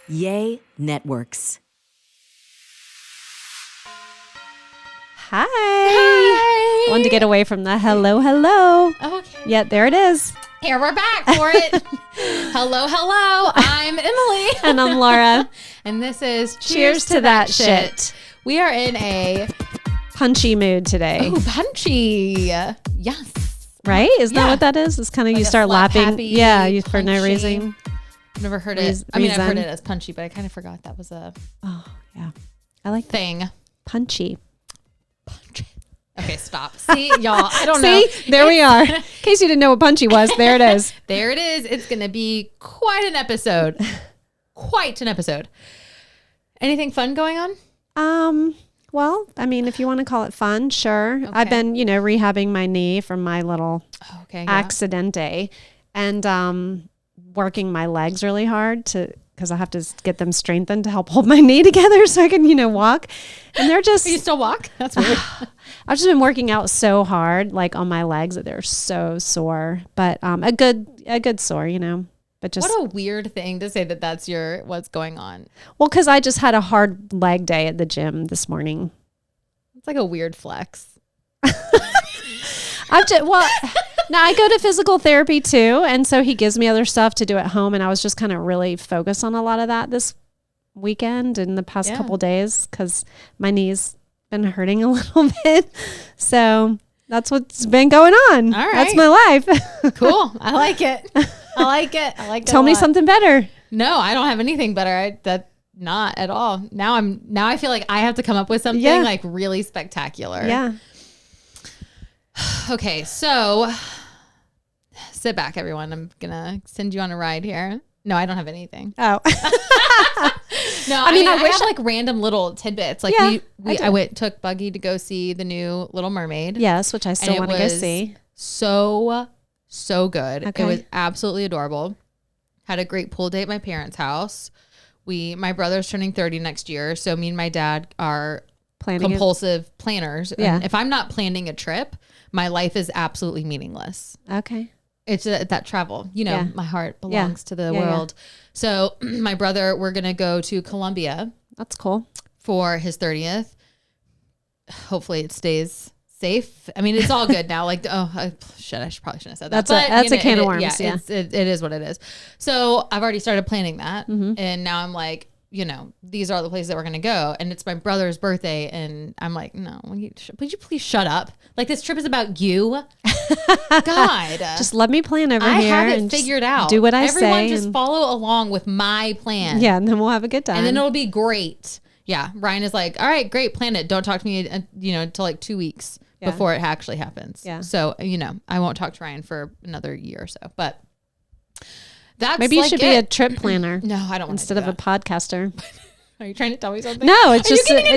Yay Networks. Hi. I wanted to get away from the hello. Okay. Yeah, there it is. Here we're back for it. Hello. I'm Emily. And I'm Laura. And this is Cheers to that shit. We are in a Punchy mood today. oh, punchy. Yes. Right? Isn't that what that is? It's kind of Like you a start slap laughing. happy, Yeah, for no punchy. reason. I've never heard it. I mean, I've heard it as punchy, but I kind of forgot that was a Oh, yeah. I like thing. punchy. Punchy. Okay, stop. See, y'all, I don't know. See? There we are. In case you didn't know what punchy was, there it is. There it is. It's going to be quite an episode. Anything fun going on? Well, I mean, if you want to call it fun, sure. Okay. I've been, rehabbing my knee from my little Oh, okay. accidente and working my legs really hard because I have to get them strengthened to help hold my knee together so I can, walk. And they're just, You still walk? That's weird. I've just been working out so hard, like on my legs that they're so sore, but a good sore, but just, What a weird thing to say that's what's going on. well, cause I just had a hard leg day at the gym this morning. It's like a weird flex. Now I go to physical therapy too. And so he gives me other stuff to do at home. And I was just kind of really focused on a lot of that this weekend and the past couple days because my knee's been hurting a little bit. So that's what's been going on. All right. That's my life. Cool. I like it. I like it. Tell me something better. No, I don't have anything better. Not at all. Now I feel like I have to come up with something like really spectacular. Yeah. Okay, so sit back, everyone. I'm gonna send you on a ride here. No, I don't have anything. Oh. No, I mean, I have like random little tidbits. Like I took Buggy to go see the new Little Mermaid. Yes, which I still want to go see. So good. Okay. It was absolutely adorable. Had a great pool day at my parents' house. My brother's turning 30 next year, so me and my dad are Planning compulsive planners. Yeah. And if I'm not planning a trip, my life is absolutely meaningless. Okay. It's that travel, my heart belongs to the Yeah, world. So my brother, we're going to go to Colombia That's cool. for his 30th. Hopefully it stays safe. I mean, it's all good now. Like, I probably shouldn't have said that. That's a can of worms. Yeah. It is what it is. So I've already started planning that. And now I'm like, these are all the places that we're going to go. And it's my brother's birthday. And I'm like, no, would you please shut up? Like, this trip is about you. God. Just let me plan over I here. have it and figured out. Do what I say. Everyone just follow along with my plan. Yeah, and then we'll have a good time. And then it'll be great. Yeah. Ryan is like, all right, great, plan it. Don't talk to me, until like 2 weeks before it actually happens. Yeah. So, I won't talk to Ryan for another year or so. But that's maybe you should be a trip planner. No, I don't want instead of a podcaster. Are you trying to tell me something? No, it's Are just you giving me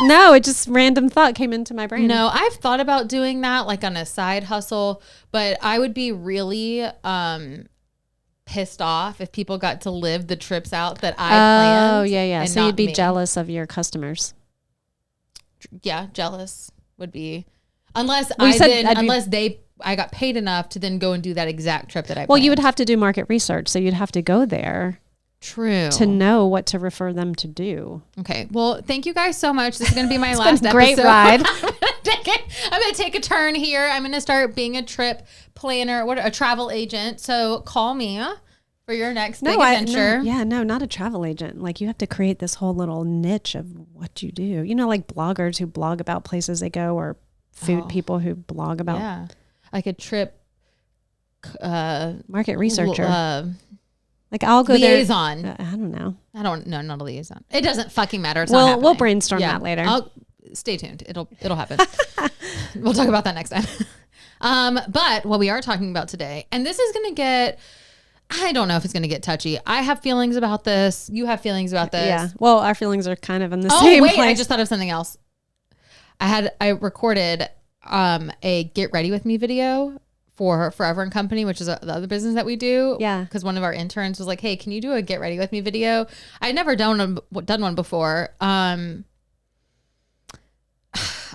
new it just random thought came into my brain. No, I've thought about doing that like on a side hustle, but I would be really pissed off if people got to live the trips out that I planned. Oh, yeah. and So not you'd be me. jealous of your customers. Yeah, jealous would be unless Well, I got paid enough to then go and do that exact trip that I Well, you would planned. have to do market research, so you'd have to go there True. to know what to refer them to do. Okay. Well, thank you guys so much. This is going to be my last been a great episode. ride. I'm going to take a turn here. I'm going to start being a trip planner, a travel agent. So call me for your next big adventure. Not a travel agent. Like you have to create this whole little niche of what you do. Like bloggers who blog about places they go or food people who blog about like a trip market researcher. Like I'll go liaison. there. I don't know. I don't know, not a liaison. It doesn't fucking matter. It's We'll not happening. brainstorm that later. Stay tuned. It'll happen. We'll talk about that next time. But what we are talking about today, and this is going to get, I don't know if it's going to get touchy. I have feelings about this. You have feelings about this. Yeah. Well, our feelings are kind of in the same place. I just thought of something else. I recorded a Get Ready With Me video for Forever and Company, which is the other business that we do. Yeah. Because one of our interns was like, hey, can you do a Get Ready With Me video? I'd never done one before.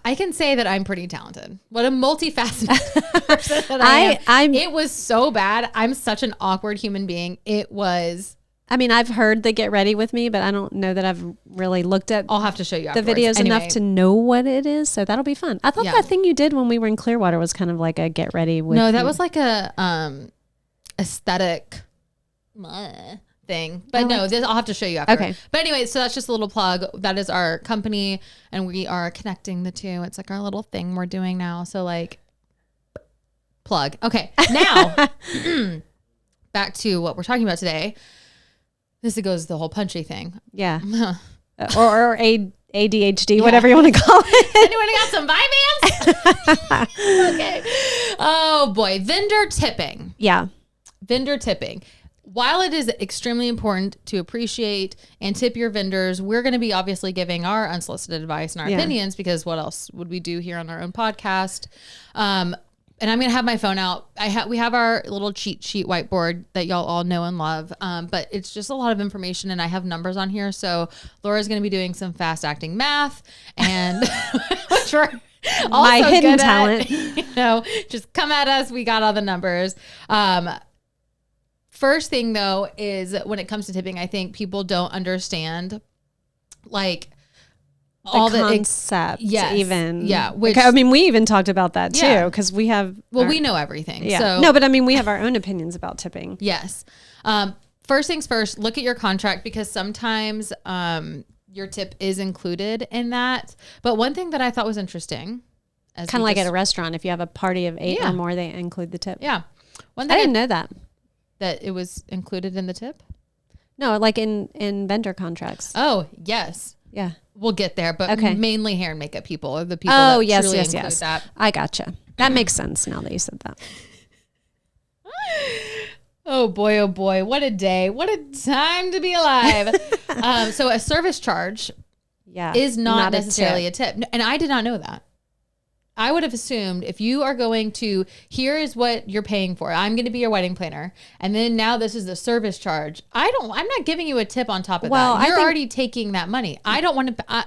I can say that I'm pretty talented. What a multifaceted person that I am. It was so bad. I'm such an awkward human being. It was I mean, I've heard the Get Ready With Me, but I don't know that I've really looked at I'll have to show you the afterwards. videos Anyway, enough to know what it is. So that'll be fun. I thought Yeah. that thing you did when we were in Clearwater was kind of like a Get Ready With No, that Me. was like a aesthetic thing. But no, I'll have to show you after. Okay. But anyway, so that's just a little plug. That is our company, and we are connecting the two. It's like our little thing we're doing now. So like, plug. Okay, now back to what we're talking about today. This goes the whole punchy thing. Yeah. or ADHD, whatever you want to call it. Anyone got some Vyvanse? Okay. Oh boy, vendor tipping. Yeah. Vendor tipping. While it is extremely important to appreciate and tip your vendors, we're going to be obviously giving our unsolicited advice and our opinions, because what else would we do here on our own podcast? And I'm going to have my phone out. We have our little cheat sheet whiteboard that y'all all know and love. But it's just a lot of information, and I have numbers on here. So Laura's going to be doing some fast acting math, and which we're also My hidden good talent. At, just come at us. We got all the numbers. First thing though, is when it comes to tipping, I think people don't understand like all the concept, even. Yeah. Which, I mean, we even talked about that too, Yeah. because we have. we know everything. Yeah. So No, but I mean, we have our own opinions about tipping. yes. First things first, look at your contract, because sometimes your tip is included in that. But one thing that I thought was interesting, Kind of like at a restaurant, if you have a party of 8 or more, they include the tip. yeah, one I thing didn't know that. that it was included in the tip. No, like in vendor contracts. Oh yes, Yeah. we'll get there. But Okay. mainly hair and makeup people are the people. Oh, that yes, truly yes, include yes. that. I gotcha. That makes sense now that you said that. Oh boy, what a day. What a time to be alive. So a service charge Yeah. is not a necessarily tip. a tip. And I did not know that. I would have assumed if you are going to, here is what you're paying for. I'm going to be your wedding planner. And then now this is the service charge. I'm not giving you a tip on top of Well, that. I You're think- already taking that money. I don't want to, I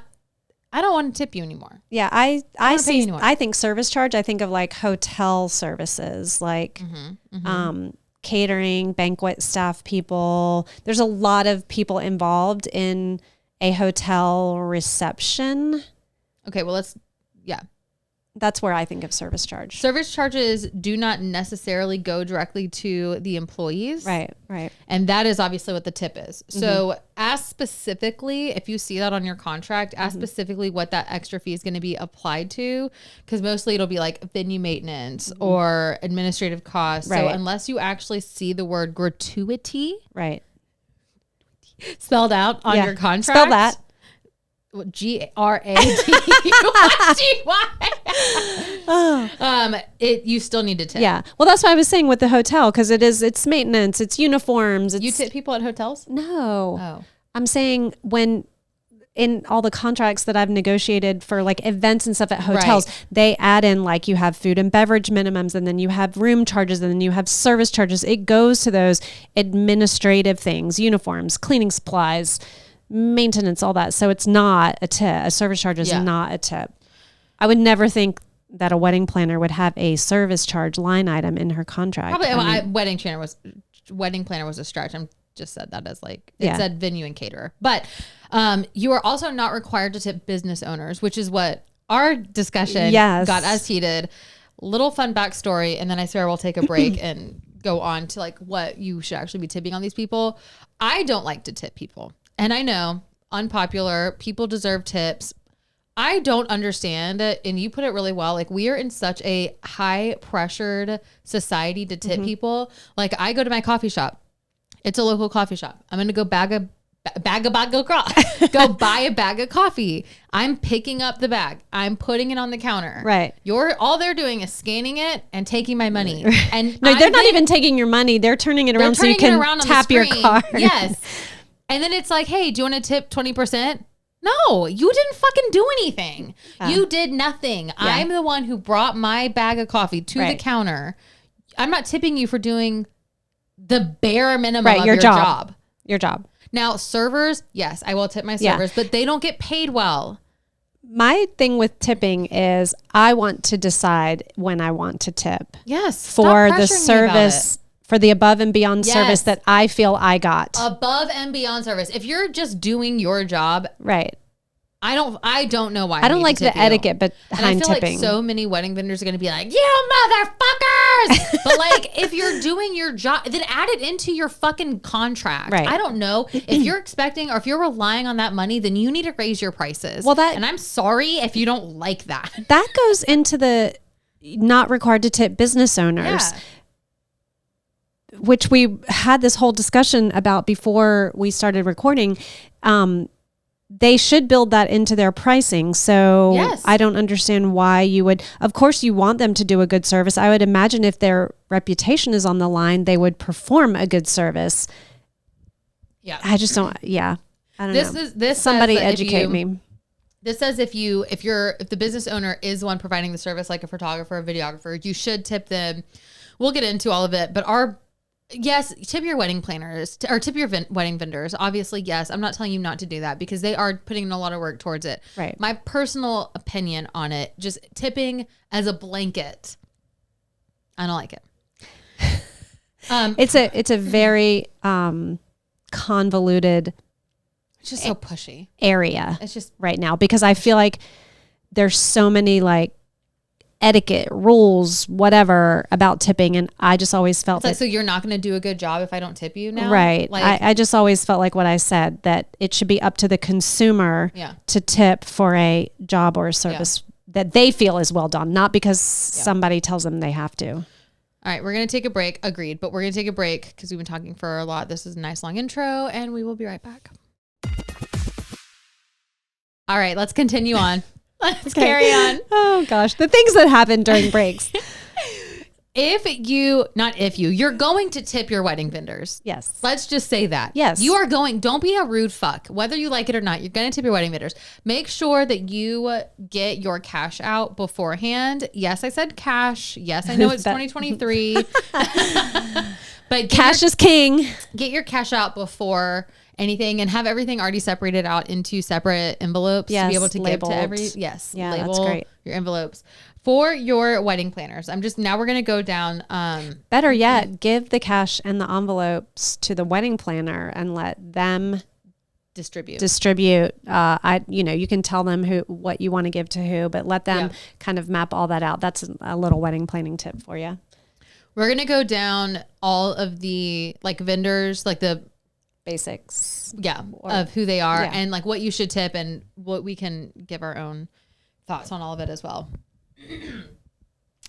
don't want to tip you anymore. Yeah, I wanna pay see. anyone. I think service charge. I think of like hotel services, like catering, banquet staff people. There's a lot of people involved in a hotel reception. Okay, well, That's where I think of service charge. service charges do not necessarily go directly to the employees. Right. And that is obviously what the tip is. So ask specifically, if you see that on your contract, ask specifically what that extra fee is going to be applied to, because mostly it'll be like venue maintenance or administrative costs. So Right. unless you actually see the word gratuity Right. spelled out on Yeah. your contract. Spell that. GRADUY. You still need to tip. Yeah. Well, that's why I was saying with the hotel, because it's maintenance, it's uniforms. It's, You tip people at hotels? No. Oh. I'm saying when in all the contracts that I've negotiated for like events and stuff at hotels, they add in like you have food and beverage minimums, and then you have room charges, and then you have service charges. It goes to those administrative things, uniforms, cleaning supplies, maintenance, all that. So it's not a tip. A service charge is not a tip. I would never think that a wedding planner would have a service charge line item in her contract. Probably. I mean, wedding planner was a stretch. I'm just said that as like it Yeah. said venue and caterer. But you are also not required to tip business owners, which is what our discussion Yes. got us heated. Little fun backstory, and then I swear we'll take a break and go on to like what you should actually be tipping on these people. I don't like to tip people, and I know unpopular. People deserve tips. I don't understand it, and you put it really well. Like, we are in such a high pressured society to tip people. Like, I go to my coffee shop. It's a local coffee shop. I'm going to go go buy a bag of coffee. I'm picking up the bag. I'm putting it on the counter. Right. All they're doing is scanning it and taking my money. And no, they're not even taking your money. They're turning it around so you can tap your card. Yes. And then it's like, hey, do you want to tip 20%? No, you didn't fucking do anything. You did nothing. I'm the one who brought my bag of coffee to the counter. I'm not tipping you for doing the bare minimum of your job. Your job. Now, servers, yes, I will tip my servers, but they don't get paid well. My thing with tipping is I want to decide when I want to tip. Yes. For stop the pressuring me about service for the above and beyond Yes. service that I feel I got. Above and beyond service. If you're just doing your job, Right. I don't know why. I don't need like to the tip you. etiquette And I behind feel tipping. like so many wedding vendors are going to be like, you motherfuckers. But like, if you're doing your job, then add it into your fucking contract. Right. I don't know. If you're expecting or if you're relying on that money, then you need to raise your prices. Well, and I'm sorry if you don't like that. That goes into the not required to tip business owners. Yeah. Which we had this whole discussion about before we started recording. They should build that into their pricing. So Yes. I don't understand why you would. Of course, you want them to do a good service. I would imagine if their reputation is on the line, they would perform a good service. Yeah. I just don't. Yeah. I don't know. This Somebody says that if educate you- me. This says if the business owner is the one providing the service, like a photographer, a videographer, you should tip them. We'll get into all of it, but yes, tip your wedding planners or tip your wedding vendors. Obviously, yes. I'm not telling you not to do that because they are putting in a lot of work towards it. Right. My personal opinion on it, just tipping as a blanket, I don't like it. It's a very convoluted It's just so pushy. area It's just right now because I feel like there's so many like etiquette rules, whatever about tipping. And I just always felt it's like, so you're not going to do a good job if I don't tip you now? right. Like, I just always felt like what I said, that it should be up to the consumer Yeah. to tip for a job or a service that they feel is well done, not because somebody tells them they have to. all right, we're going to take a break. Agreed. But we're going to take a break because we've been talking for a lot. This is a nice long intro and we will be right back. All right, let's continue on. Let's carry on. Oh gosh, the things that happen during breaks. You're going to tip your wedding vendors. Yes. Let's just say that. Yes. You are going, don't be a rude fuck. Whether you like it or not, you're going to tip your wedding vendors. Make sure that you get your cash out beforehand. Yes, I said cash. Yes, I know it's 2023. But Cash is king. get your cash out before anything and have everything already separated out into separate envelopes to be Yes, able to labeled. give to every Yeah, label that's great. your envelopes for your wedding planners. Now we're gonna go down Better yet, give the cash and the envelopes to the wedding planner and let them distribute. distribute. You can tell them what you want to give to who, but let them kind of map all that out. That's a little wedding planning tip for you. We're gonna go down all of the like vendors, like the Basics. of who they are Yeah. and like what you should tip and what we can give our own thoughts on all of it as well.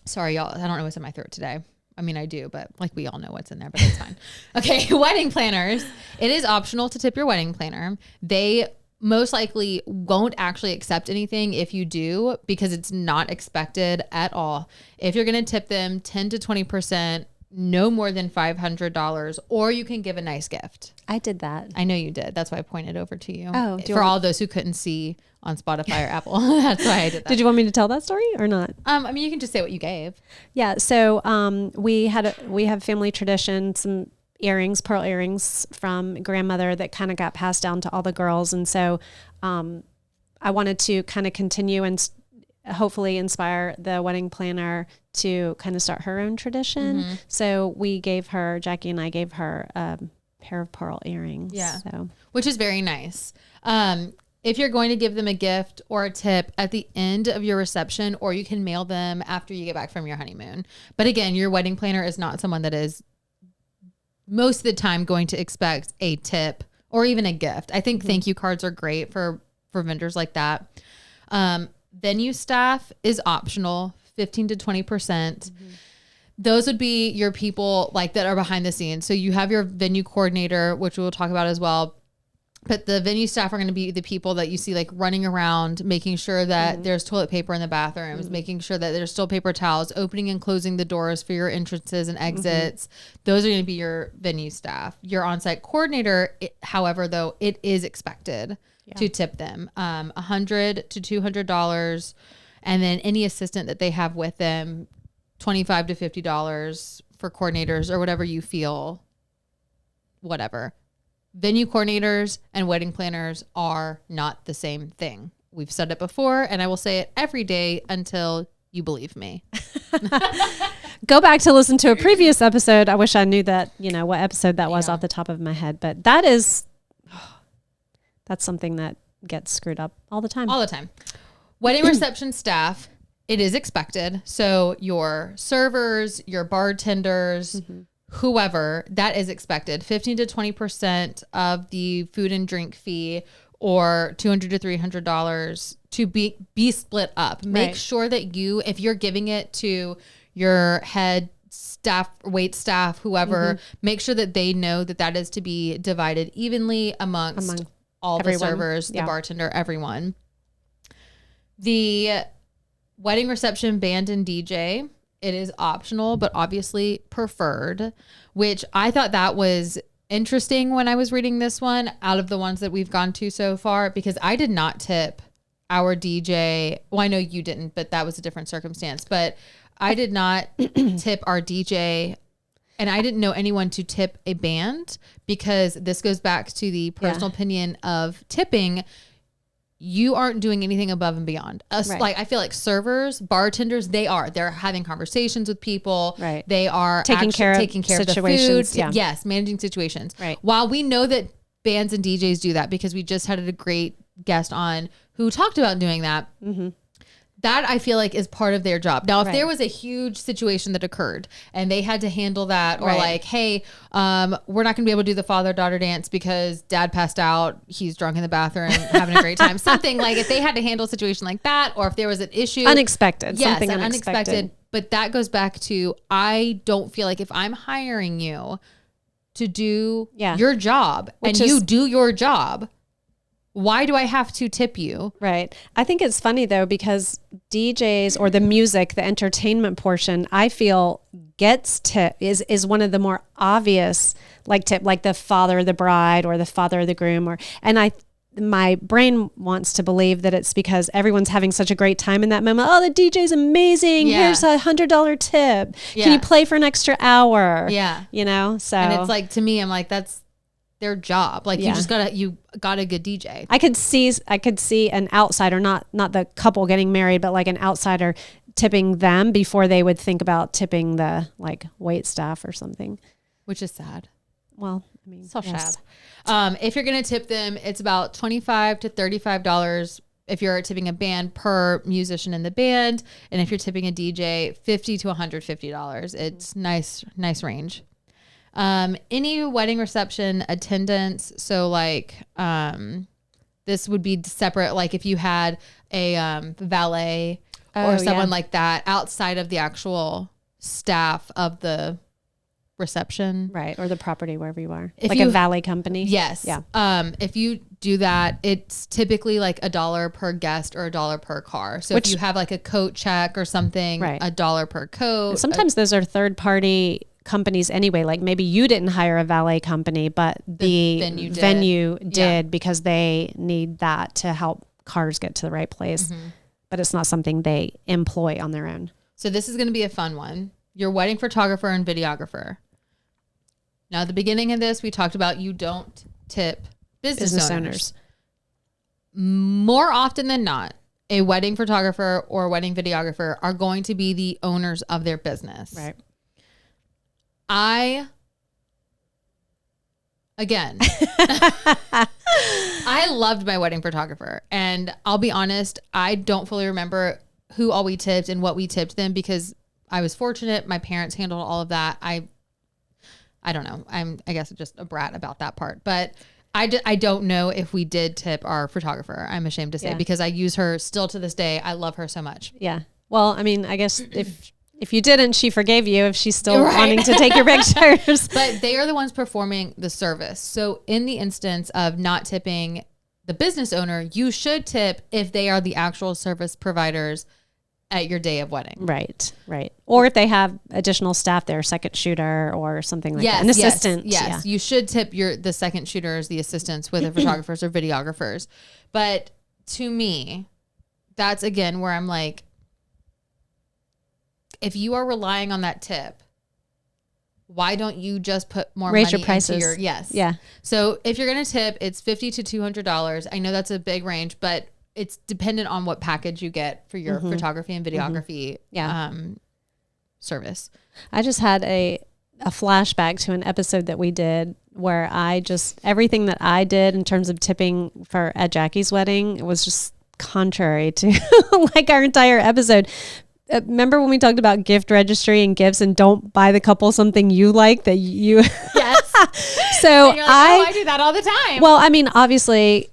Sorry, y'all. I don't know what's in my throat today. I mean, I do, but like we all know what's in there, but it's fine. Okay. Wedding planners. It is optional to tip your wedding planner. They most likely won't actually accept anything if you do, because it's not expected at all. If you're going to tip them 10 to 20%, no more than $500, or you can give a nice gift. I did that. I know you did. That's why I pointed over to you. Oh, do you for want- all those who couldn't see on Spotify or Apple. That's why I did that. Did you want me to tell that story or not? I mean, you can just say what you gave. Yeah. So we have family tradition, some earrings, pearl earrings from grandmother that kind of got passed down to all the girls. And so I wanted to kind of continue and hopefully inspire the wedding planner to kind of start her own tradition. Mm-hmm. So Jackie and I gave her a pair of pearl earrings. Yeah. So Which is very nice. If you're going to give them a gift or a tip at the end of your reception, or you can mail them after you get back from your honeymoon. But again, your wedding planner is not someone that is most of the time going to expect a tip or even a gift. I think thank you cards are great for vendors like that. Venue staff is optional, 15 to 20%. Those would be your people like that are behind the scenes. So you have your venue coordinator, which we'll talk about as well. But the venue staff are going to be the people that you see like running around, making sure that there's toilet paper in the bathrooms, making sure that there's still paper towels, opening and closing the doors for your entrances and exits. Those are going to be your venue staff. Your on-site coordinator, however, though, it is expected to tip them $100 to $200. And then any assistant that they have with them, $25 to $50 for coordinators or whatever you feel, whatever. Venue coordinators and wedding planners are not the same thing. We've said it before, and I will say it every day until you believe me. go back to listen to a previous episode. I wish I knew that, what episode that was off the top of my head, but that's something that gets screwed up all the time. All the time. Wedding reception staff, it is expected. So your servers, your bartenders, whoever, that is expected. 15 to 20% of the food and drink fee, or $200 to $300 to be split up. Make sure that if you're giving it to your head staff, wait staff, whoever, make sure that they know that is to be divided evenly amongst all everyone. The servers, the bartender, everyone. The wedding reception band and DJ, it is optional, but obviously preferred, which I thought that was interesting when I was reading this one out of the ones that we've gone to so far, because I did not tip our DJ. Well, I know you didn't, but that was a different circumstance, but I did not tip our DJ, and I didn't know anyone to tip a band, because this goes back to the personal opinion of tipping. You aren't doing anything above and beyond us. Like, I feel like servers, bartenders, they're having conversations with people. Right. They are taking care of situations. the food. Yes. Managing situations. Right. While we know that bands and DJs do that, because we just had a great guest on who talked about doing that. That I feel like is part of their job. Now, if there was a huge situation that occurred and they had to handle that, or like, hey, we're not going to be able to do the father-daughter dance because dad passed out, he's drunk in the bathroom, having a great time. Something like, if they had to handle a situation like that, or if there was an issue. Unexpected. Yes, something unexpected. But that goes back to, I don't feel like if I'm hiring you to do your job, and you do your job, why do I have to tip you? Right. I think it's funny though, because DJs, or the music, the entertainment portion, I feel gets tip is one of the more obvious, like tip, like the father of the bride or the father of the groom, my brain wants to believe that it's because everyone's having such a great time in that moment. Oh, the DJ's amazing. Here's $100 tip. Can you play for an extra hour? Yeah. So. And it's like, to me, I'm like, that's their job. Like, you got a good DJ. I could see an outsider, not the couple getting married, but like an outsider tipping them before they would think about tipping the like wait staff or something. Which is sad. Well, I mean, so sad. If you're going to tip them, it's about $25 to $35 if you're tipping a band per musician in the band. And if you're tipping a DJ, $50 to $150. It's nice range. Any wedding reception attendance. So like, this would be separate. Like if you had a, valet or someone like that outside of the actual staff of the reception. Right. Or the property, wherever you are. Like a valet company. Yes. Yeah. If you do that, it's typically like $1 per guest or $1 per car. So if you have like a coat check or something, $1 per coat. And sometimes those are third party companies anyway. Like maybe you didn't hire a valet company, but the venue did because they need that to help cars get to the right place. But it's not something they employ on their own. So this is going to be a fun one. Your wedding photographer and videographer. Now, at the beginning of this, we talked about you don't tip business owners. More often than not, a wedding photographer or a wedding videographer are going to be the owners of their business. Right. I loved my wedding photographer, and I'll be honest, I don't fully remember who all we tipped and what we tipped them, because I was fortunate. My parents handled all of that. I don't know. I guess just a brat about that part, but I don't know if we did tip our photographer. I'm ashamed to say, because I use her still to this day. I love her so much. Yeah. Well, I mean, I guess if you didn't, she forgave you if she's still wanting to take your pictures. But they are the ones performing the service. So in the instance of not tipping the business owner, you should tip if they are the actual service providers at your day of wedding. Right. Or if they have additional staff there, second shooter or something like that. An assistant. Yes. Yeah. You should tip the second shooters, the assistants, whether photographers or videographers. But to me, that's again where I'm like, if you are relying on that tip, why don't you just put more money your prices into your yes? Yeah. So if you're going to tip, it's $50 to $200. I know that's a big range, but it's dependent on what package you get for your photography and videography service. I just had a flashback to an episode that we did where everything that I did in terms of tipping at Jackie's wedding, it was just contrary to like our entire episode. Remember when we talked about gift registry and gifts and don't buy the couple something you like that you Yes. So and you're like, I do that all the time. Well, I mean, obviously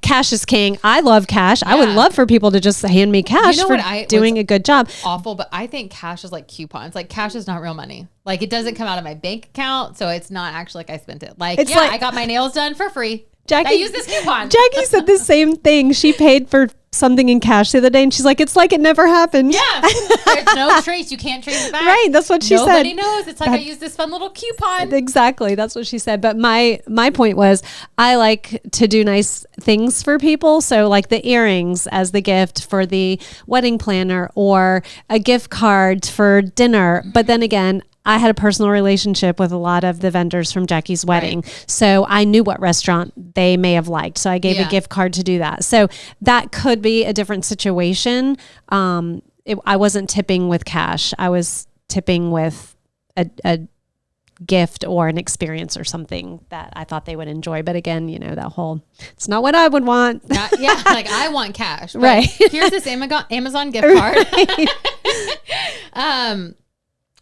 cash is king. I love cash. I would love for people to just hand me cash for doing a good job. Awful, but I think cash is like coupons. Like cash is not real money. Like it doesn't come out of my bank account, so it's not actually like I spent it. Like I got my nails done for free. I used this coupon. Jackie said the same thing. She paid for something in cash the other day, and she's like, "It's like it never happened." Yeah, there's no trace. You can't trace it back. Right, that's what she said. Nobody knows. It's like I used this fun little coupon. Exactly, that's what she said. But my point was, I like to do nice things for people. So like the earrings as the gift for the wedding planner, or a gift card for dinner. But then again, I had a personal relationship with a lot of the vendors from Jackie's wedding. Right. So I knew what restaurant they may have liked. So I gave a gift card to do that. So that could be a different situation. I wasn't tipping with cash. I was tipping with a gift or an experience or something that I thought they would enjoy. But again, that whole, it's not what I would want. Like I want cash. Right. Here's this Amazon gift card. Right.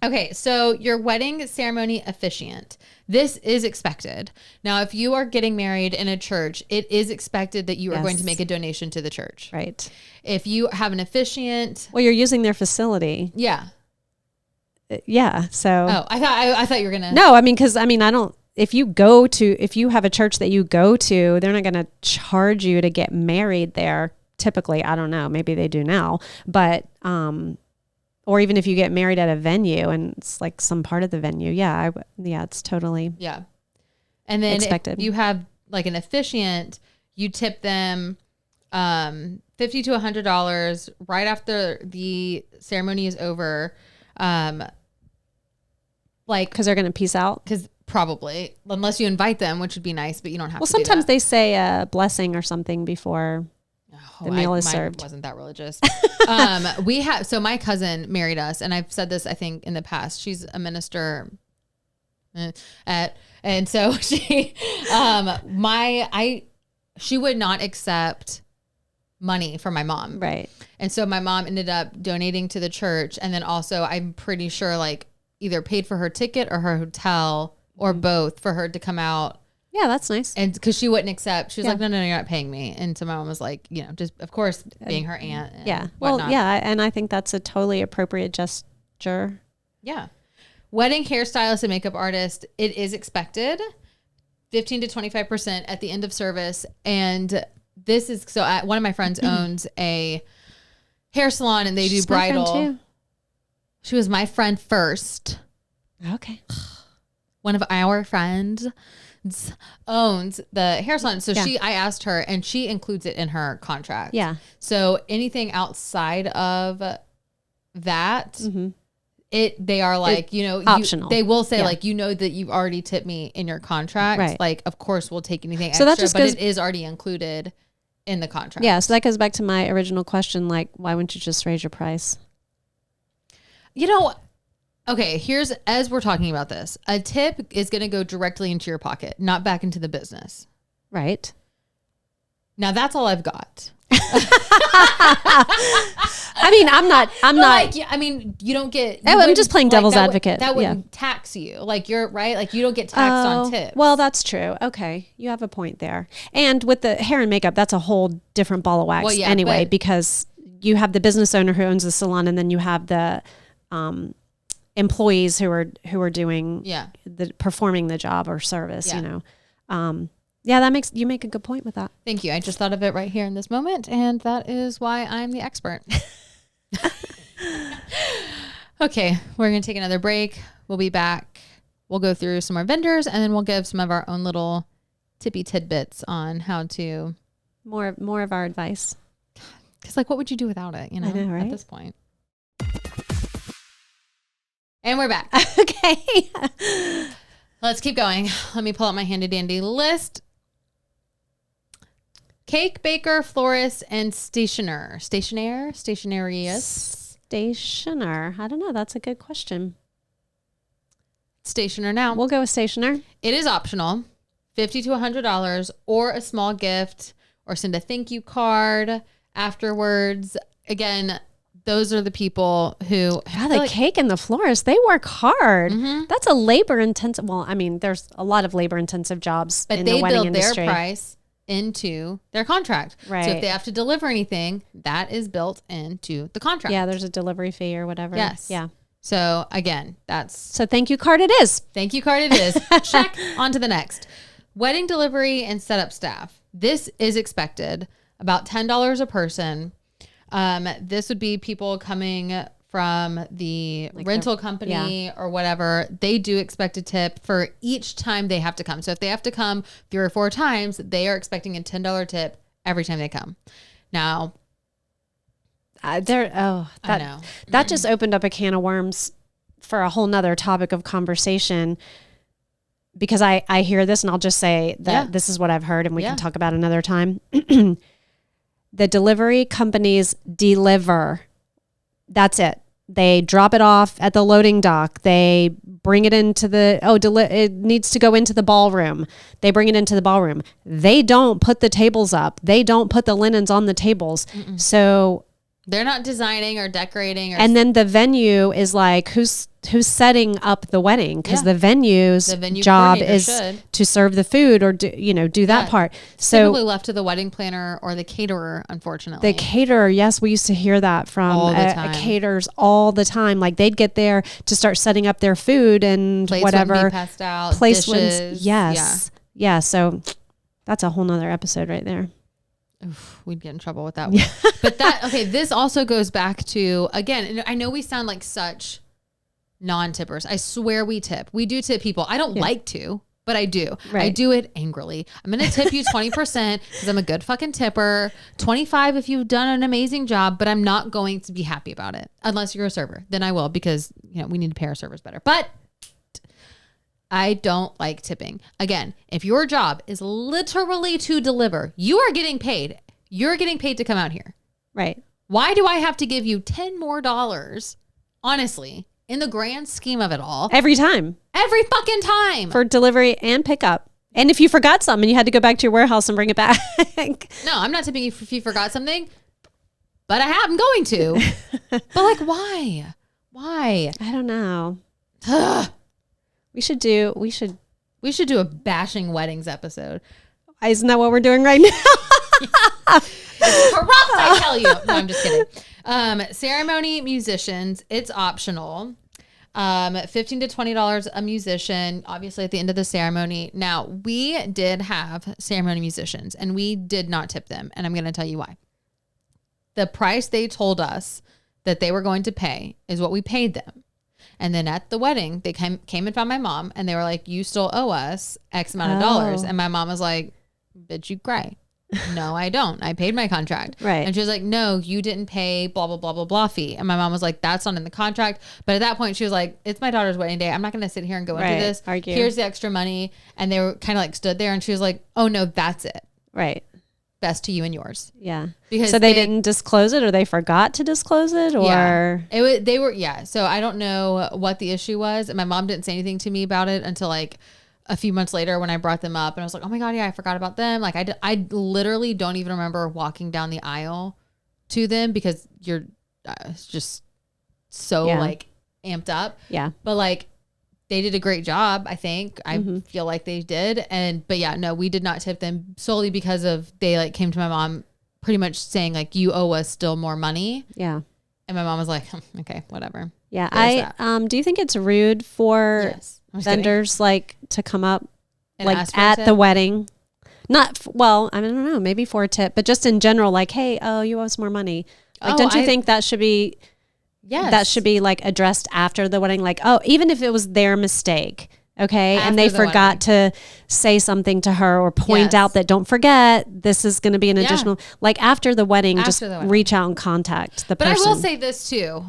Okay, so your wedding ceremony officiant. This is expected. Now, if you are getting married in a church, it is expected that you are going to make a donation to the church. Right. If you have an officiant, well, you're using their facility. Yeah. Yeah. So. Oh, I thought you were gonna. No, I mean, because I don't. If you have a church that you go to, they're not going to charge you to get married there. Typically, I don't know. Maybe they do now, but or even if you get married at a venue and it's like some part of the venue. Yeah. It's totally. Yeah. And then expected. If you have like an officiant, you tip them $50 to $100 right after the ceremony is over. Like, cause they're going to peace out. Cause probably, unless you invite them, which would be nice, but you don't have to. Well, sometimes they say a blessing or something before the meal is served. Wasn't that religious? So my cousin married us, and I've said this, I think, in the past. She's a minister and so she, she would not accept money from my mom. Right. And so my mom ended up donating to the church. And then also I'm pretty sure like either paid for her ticket or her hotel or both for her to come out. Yeah, that's nice. And because she wouldn't accept, she was like, no, you're not paying me. And so my mom was like, just of course being her aunt. And yeah. whatnot. Well, yeah. And I think that's a totally appropriate gesture. Yeah. Wedding hairstylist and makeup artist, it is expected 15 to 25% at the end of service. And this is, so one of my friends owns a hair salon and they do bridal. My friend too. She was my friend first. Okay. One of our friends owns the hair salon. So I asked her and she includes it in her contract. Yeah. So anything outside of that, they are like, optional. They will say like, that you've already tipped me in your contract. Right. Like, of course we'll take anything so extra, that just but it is already included in the contract. Yeah. So that goes back to my original question. Like, why wouldn't you just raise your price? Okay, as we're talking about this, a tip is going to go directly into your pocket, not back into the business. Right. Now that's all I've got. I mean, I'm not. Like, you don't get. I'm just playing devil's advocate. That wouldn't tax you. Like you're right. Like you don't get taxed on tips. Well, that's true. Okay, you have a point there. And with the hair and makeup, that's a whole different ball of wax anyway, because you have the business owner who owns the salon, and then you have the employees who are doing the performing the job or service. You make a good point with that. Thank you. I just thought of it right here in this moment, and that is why I'm the expert. Okay, we're going to take another break. We'll be back. We'll go through some more vendors, and then we'll give some of our own little tippy tidbits on how to... More of our advice. Because, what would you do without it, I know, right? At this point. And we're back. Okay. Let's keep going. Let me pull out my handy-dandy list. Cake baker, florist, and stationarius. stationer? I don't know. That's a good question. Stationer now. We'll go with stationer. It is optional, $50 to $100, or a small gift, or send a thank you card afterwards. Again, those are the people who The cake and the florist, they work hard. That's a labor intensive. Well, I mean, there's a lot of labor intensive jobs in the wedding industry. Their price into their contract. Right. So if they have to deliver anything, that is built into the contract. Yeah, there's a delivery fee or whatever. Yes. Yeah. So again, So thank you card it is. Thank you card it is. Check. On to the next. Wedding delivery and setup staff. This is expected, about $10 a person. This would be people coming from the rental company or whatever. They do expect a tip for each time they have to come. So if they have to come 3 or 4 times, they are expecting a $10 tip every time they come. Now, I know. That just opened up a can of worms for a whole nother topic of conversation, because I hear this and I'll just say that this is what I've heard, and we can talk about another time. The delivery companies deliver. That's it. They drop it off at the loading dock. They bring it into it needs to go into the ballroom. They bring it into the ballroom. They don't put the tables up. They don't put the linens on the tables. So they're not designing or decorating. And then the venue is like, who's setting up the wedding? Because the venue's job is to serve the food or do that part. So typically left to the wedding planner or the caterer, unfortunately. The caterer, yes, we used to hear that from caterers all the time. Like they'd get there to start setting up their food and plates whatever. Wouldn't be passed out. Dishes. Yes. Yeah. So that's a whole nother episode right there. Oof, we'd get in trouble with that one. But this also goes back to, again, and I know we sound like such non-tippers. I swear we tip. We do tip people. I don't like to, but I do. Right. I do it angrily. I'm going to tip you 20% because I'm a good fucking tipper. 25 if you've done an amazing job, but I'm not going to be happy about it unless you're a server. Then I will, because we need to pay our servers better. But I don't like tipping. Again, if your job is literally to deliver, you are getting paid. You're getting paid to come out here. Right. Why do I have to give you $10 more, honestly, in the grand scheme of it all? Every time. Every fucking time. For delivery and pickup. And if you forgot something and you had to go back to your warehouse and bring it back. No, I'm not tipping you if you forgot something, but I'm going to. But why? Why? I don't know. We should do a bashing weddings episode. Isn't that what we're doing right now? It's corrupt, I tell you. No, I'm just kidding. Ceremony musicians, it's optional. $15 to $20 a musician, obviously at the end of the ceremony. Now, we did have ceremony musicians and we did not tip them. And I'm going to tell you why. The price they told us that they were going to pay is what we paid them. And then at the wedding, they came and found my mom and they were like, you still owe us X amount of dollars. And my mom was like, bitch, you cry. No, I don't. I paid my contract. Right. And she was like, no, you didn't pay blah, blah, blah, blah, blah fee. And my mom was like, that's not in the contract. But at that point, she was like, it's my daughter's wedding day. I'm not going to sit here and go into this. Argue. Here's the extra money. And they were kind of stood there and she was like, oh no, that's it. Right. Best to you and yours. Yeah. Because so they didn't disclose it, or they forgot to disclose it, or they were. So I don't know what the issue was. And my mom didn't say anything to me about it until a few months later when I brought them up and I was like, oh my God, yeah, I forgot about them. I literally don't even remember walking down the aisle to them because you're just so amped up. Yeah. But they did a great job. I think I feel like they did. But yeah, no, we did not tip them solely because of, they came to my mom pretty much saying you owe us still more money. Yeah. And my mom was like, okay, whatever. Yeah. Do you think it's rude for vendors to come up and at the wedding? Not, I don't know, maybe for a tip, but just in general, hey, you owe us more money. Don't you think that should be, that should be addressed after the wedding? Even if it was their mistake. Okay. After and they forgot to say something to her or point out that, don't forget, this is going to be an additional, after the wedding, reach out and contact the person. But I will say this too.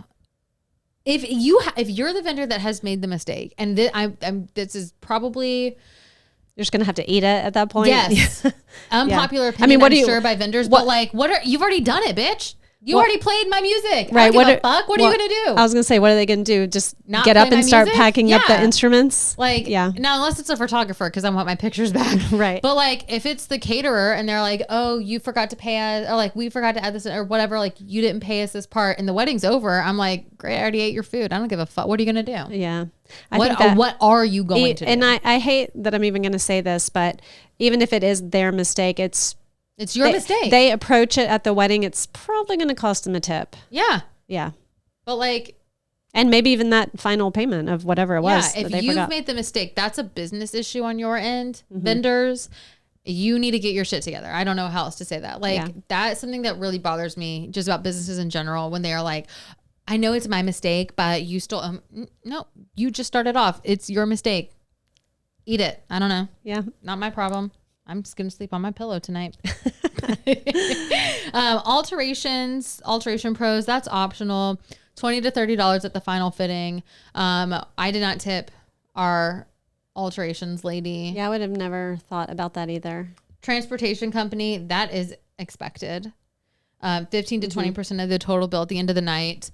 If you're the vendor that has made the mistake, and this is probably, you're just gonna have to eat it at that point. Yes, unpopular opinion. I'm sure by vendors, but you've already done it, bitch. You already played my music. Right. I don't give a fuck. What are you going to do? I was going to say, what are they going to do? Just Not get up play and my start music? packing up the Yeah. instruments? Like, yeah. now unless it's a photographer because I want my pictures back. Right. But like, if it's the caterer and they're like, oh, you forgot to pay us, or like, we forgot to add this or whatever, like, you didn't pay us this part and the wedding's over, I'm like, great, I already ate your food. I don't give a fuck. What are you going to do? Yeah. What are you going to do? And I hate that I'm even going to say this, but even if it is their mistake, it's your mistake. They approach it at the wedding. It's probably going to cost them a tip. Yeah. Yeah. But like, and maybe even that final payment of whatever it was. Yeah, if you've made the mistake, that's a business issue on your end. Vendors, you need to get your shit together. I don't know how else to say that. Like, that's something that really bothers me just about businesses in general when they are like, I know it's my mistake, but you still, no, you just started off. It's your mistake. Eat it. I don't know. Yeah. Not my problem. I'm just going to sleep on my pillow tonight. Alteration pros, that's optional. $20 to $30 at the final fitting. I did not tip our alterations lady. Yeah, I would have never thought about that either. Transportation company, that is expected. 15 to 20% of the total bill at the end of the night.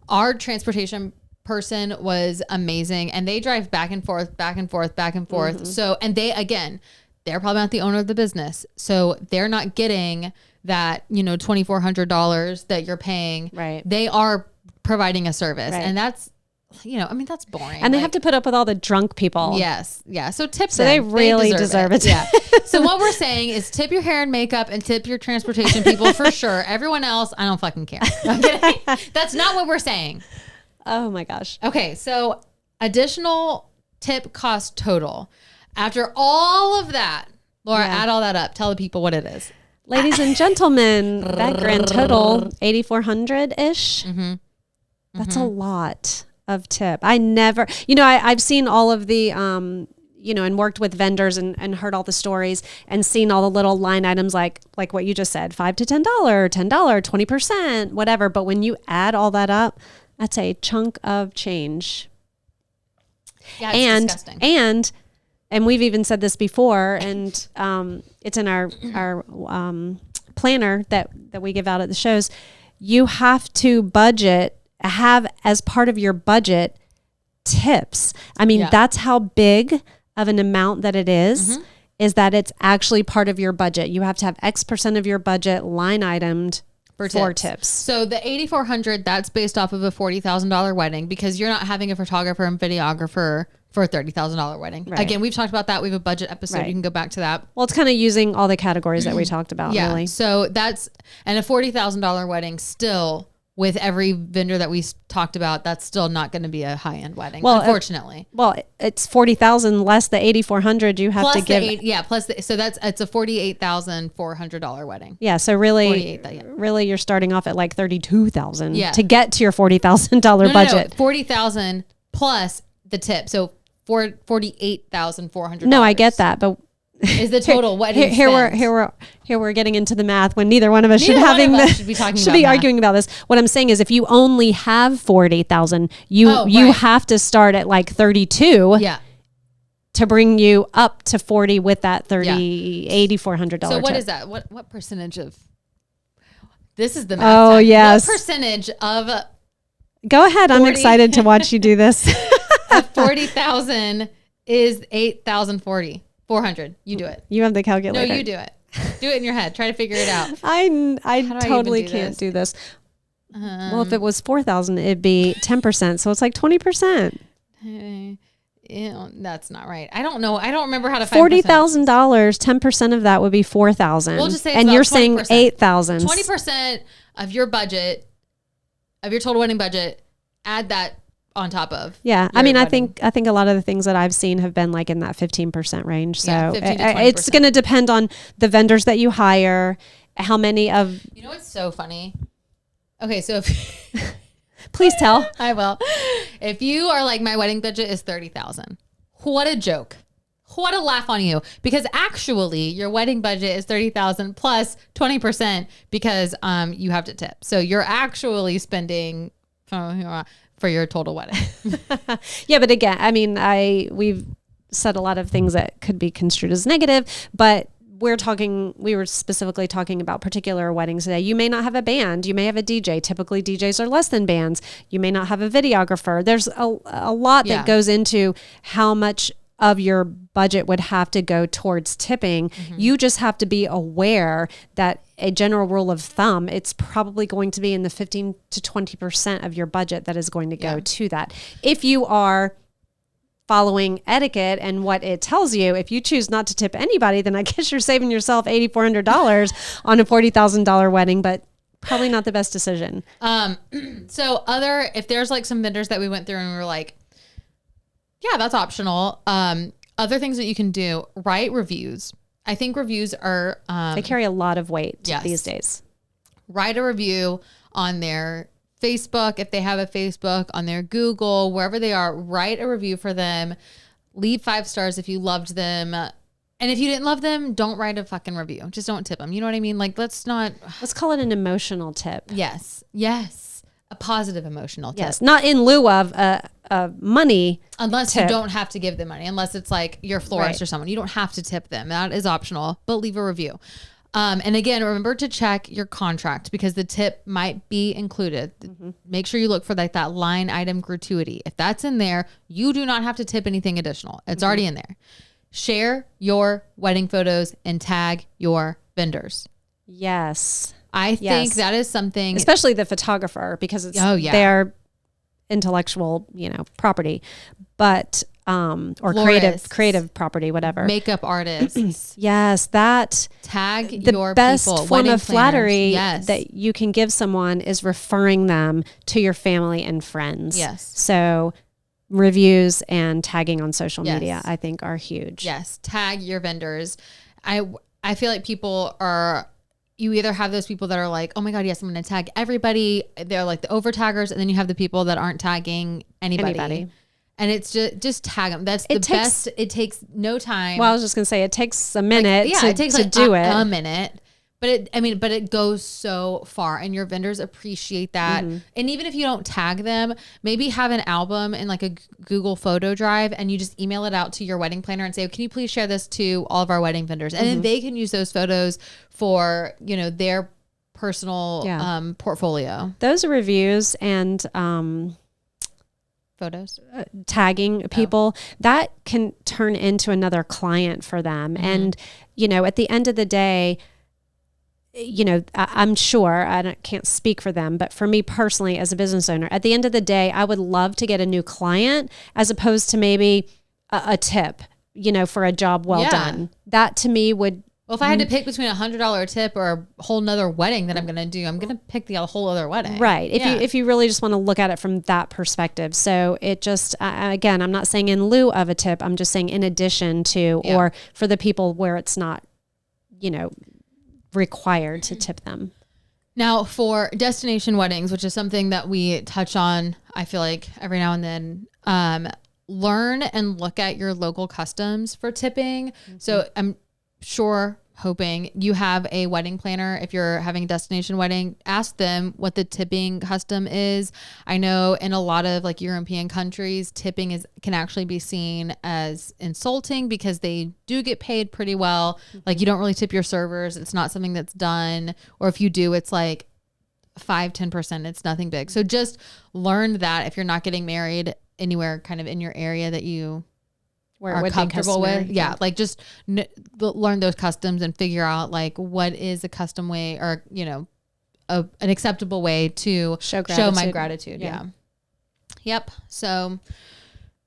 Our transportation person was amazing, and they drive back and forth, back and forth, back and forth. So, and they're probably not the owner of the business. So they're not getting that, $2,400 that you're paying. Right. They are providing a service. Right. And that's, that's boring. And they have to put up with all the drunk people. Yes. Yeah. So tip So them. they really deserve it. Yeah. So what we're saying is tip your hair and makeup and tip your transportation people for sure. Everyone else, I don't fucking care. I'm kidding. That's not what we're saying. Oh my gosh. Okay. So additional tip cost total. After all of that, Laura, add all that up. Tell the people what it is. Ladies and gentlemen, that grand total, 8,400-ish. That's a lot of tip. I never, I've seen all of the, and worked with vendors and heard all the stories and seen all the little line items like what you just said, $5 to $10, $10, 20%, whatever. But when you add all that up, that's a chunk of change. Yeah, it's disgusting. And we've even said this before, and it's in our planner that we give out at the shows. You have to have as part of your budget tips. I mean, that's how big of an amount that it is that it's actually part of your budget. You have to have X% of your budget line itemed for tips. So the $8,400, that's based off of a $40,000 wedding because you're not having a photographer and videographer for a $30,000 wedding. Right. Again, we've talked about that. We have a budget episode. Right. You can go back to that. Well, it's kind of using all the categories that we talked about, really. So and a $40,000 wedding still, with every vendor that we talked about, that's still not going to be a high-end wedding, unfortunately. It's $40,000 less the $8,400 you have plus to give. So it's a $48,400 wedding. Yeah, so really you're starting off at like $32,000 to get to your $40,000 budget. No, $40,000 plus the tip. So $48,400. No, I get that, but is the total wedding here we're getting into the math when neither one of us should be arguing about this. What I'm saying is, if you only have $40,000, you have to start at like 32. Yeah. To bring you up to 40 with that $8,400. So what tip. is that? What percentage of? This is the math. Oh time. yes. What percentage of? Go ahead. 40? I'm excited to watch you do this. 40,000 is 8,040. 400. You do it. You have the calculator. No, you do it. Do it in your head. Try to figure it out. I totally can't do this. Well, if it was 4,000, it'd be 10%. So it's like 20%. That's not right. I don't know. I don't remember how to find $40,000. 10% of that would be 4,000. We'll just say, and you're saying 8,000. 20% of your budget, of your total wedding budget. Add that on top of. Yeah. I mean, wedding. I think a lot of the things that I've seen have been like in that 15% range. So 15 to 20%. It's going to depend on the vendors that you hire, how many of. You know what's so funny? Okay, so if please tell. I will. If you are like, my wedding budget is 30,000. What a joke. What a laugh on you. Because actually your wedding budget is 30,000 plus 20% because you have to tip. So you're actually spending for your total wedding. Yeah, but again, I mean, we've said a lot of things that could be construed as negative, but we were specifically talking about particular weddings today. You may not have a band. You may have a DJ. Typically DJs are less than bands. You may not have a videographer. There's a lot that goes into how much of your budget would have to go towards tipping. You just have to be aware that a general rule of thumb, it's probably going to be in the 15 to 20% of your budget that is going to go to that. If you are following etiquette and what it tells you, if you choose not to tip anybody, then I guess you're saving yourself $8,400 on a $40,000 wedding, but probably not the best decision. So if there's like some vendors that we went through and we were like, yeah, that's optional. Other things that you can do, write reviews. I think reviews are... they carry a lot of weight these days. Write a review on their Facebook, if they have a Facebook, on their Google, wherever they are, write a review for them. Leave 5 stars if you loved them. And if you didn't love them, don't write a fucking review. Just don't tip them. You know what I mean? Like, let's call it an emotional tip. Yes. A positive emotional tip. Yes. Not in lieu of money. Unless tip. you don't have to give them money. Unless it's like your florist or someone. You don't have to tip them. That is optional. But leave a review. And again, remember to check your contract because the tip might be included. Make sure you look for like that line item gratuity. If that's in there, you do not have to tip anything additional. It's already in there. Share your wedding photos and tag your vendors. Yes. I think that is something, especially the photographer, because it's their intellectual, property, but or creative property, whatever. Makeup artists. Yes, that tag the your best people, form wedding of flattery planners. that you can give someone is referring them to your family and friends. Yes. So reviews and tagging on social media, I think, are huge. Yes, tag your vendors. I feel like people are. You either have those people that are like, oh my God, yes, I'm going to tag everybody. They're like the over taggers. And then you have the people that aren't tagging anybody. And it's just tag them. That's the best. It takes no time. Well, I was just going to say, it takes a minute it takes to do it. A minute. But it goes so far and your vendors appreciate that. And even if you don't tag them, maybe have an album in like a Google photo drive and you just email it out to your wedding planner and say, can you please share this to all of our wedding vendors? And then they can use those photos for, their personal portfolio. Those reeviews and photos, tagging people, that can turn into another client for them. And, at the end of the day, I'm sure I can't speak for them, but for me personally, as a business owner, at the end of the day, I would love to get a new client as opposed to maybe a tip, for a job well done. That to me would. Well, if I had to pick between $100 tip or a whole nother wedding that I'm going to do, I'm going to pick the whole other wedding. Right. If you really just want to look at it from that perspective. So it just, again, I'm not saying in lieu of a tip, I'm just saying in addition to, or for the people where it's not, required to tip them. Now for destination weddings, which is something that we touch on, I feel like every now and then, learn and look at your local customs for tipping. So I'm hoping you have a wedding planner. If you're having a destination wedding, ask them what the tipping custom is. I know in a lot of like European countries, tipping can actually be seen as insulting because they do get paid pretty well. Like you don't really tip your servers. It's not something that's done. Or if you do, it's like 5-10%. It's nothing big. So just learn that if you're not getting married anywhere kind of in your area that you where are comfortable with. Yeah. Like just learn those customs and figure out like what is a custom way or, an acceptable way to show my gratitude. Yeah. Yep. So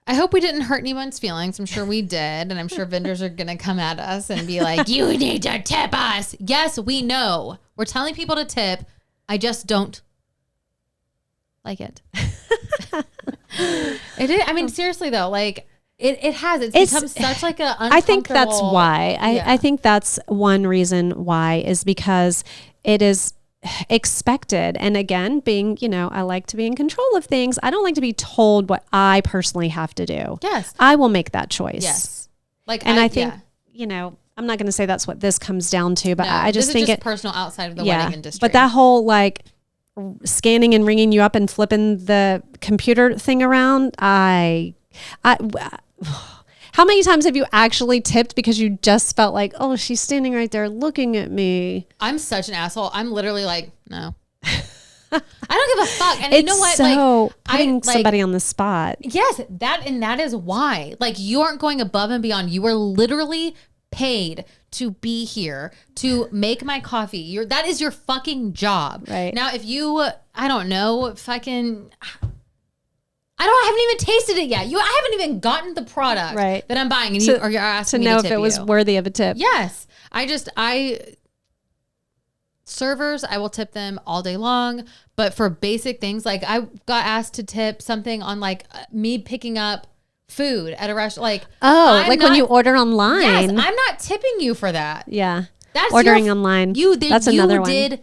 I hope we didn't hurt anyone's feelings. I'm sure we did. And I'm sure vendors are going to come at us and be like, you need to tip us. Yes, we know. We're telling people to tip. I just don't like it. It is. I mean, seriously though, like, It's become such like a uncomfortable. I think that's why. I think that's one reason why is because it is expected. And again, being, I like to be in control of things. I don't like to be told what I personally have to do. Yes. I will make that choice. Yes. I think, I'm not going to say that's what this comes down to, but I just think it's personal outside of the wedding industry. But that whole like scanning and ringing you up and flipping the computer thing around, How many times have you actually tipped because you just felt like, oh, she's standing right there looking at me? I'm such an asshole. I'm literally like, no. I don't give a fuck. And It's you know what? so Like, putting somebody on the spot. Yes, that is why. Like, you aren't going above and beyond. You are literally paid to be here to make my coffee. That is your fucking job. Right. Now, if you, I don't know, fucking, I haven't even tasted it yet. I haven't even gotten the product Right. that I'm buying, and you're asking me to know to if tip it was you. worthy of a tip. Yes. Servers, I will tip them all day long. But for basic things, like I got asked to tip something on like me picking up food at a restaurant. Like, when you order online. Yes, I'm not tipping you for that. Yeah. That's ordering online. That's another one. You did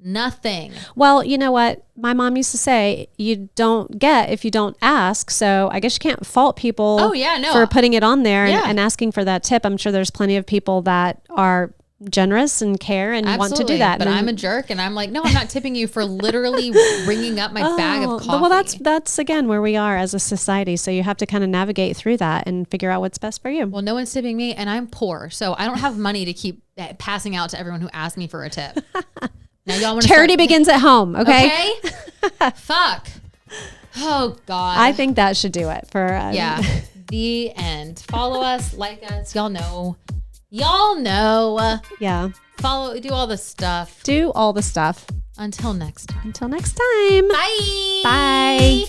nothing. Well, you know what? My mom used to say, you don't get if you don't ask. So I guess you can't fault people for putting it on there and asking for that tip. I'm sure there's plenty of people that are generous and care and want to do that. But I'm a jerk, and I'm like, no, I'm not tipping you for literally ringing up my bag of coffee. Well, that's again where we are as a society. So you have to kind of navigate through that and figure out what's best for you. Well, no one's tipping me, and I'm poor, so I don't have money to keep passing out to everyone who asks me for a tip. Now y'all want Charity begins at home. Okay. Fuck. Oh God. I think that should do it for the end. Follow us, like us. Y'all know. Yeah. Follow. Do all the stuff. Do all the stuff. Until next time. Until next time. Bye. Bye.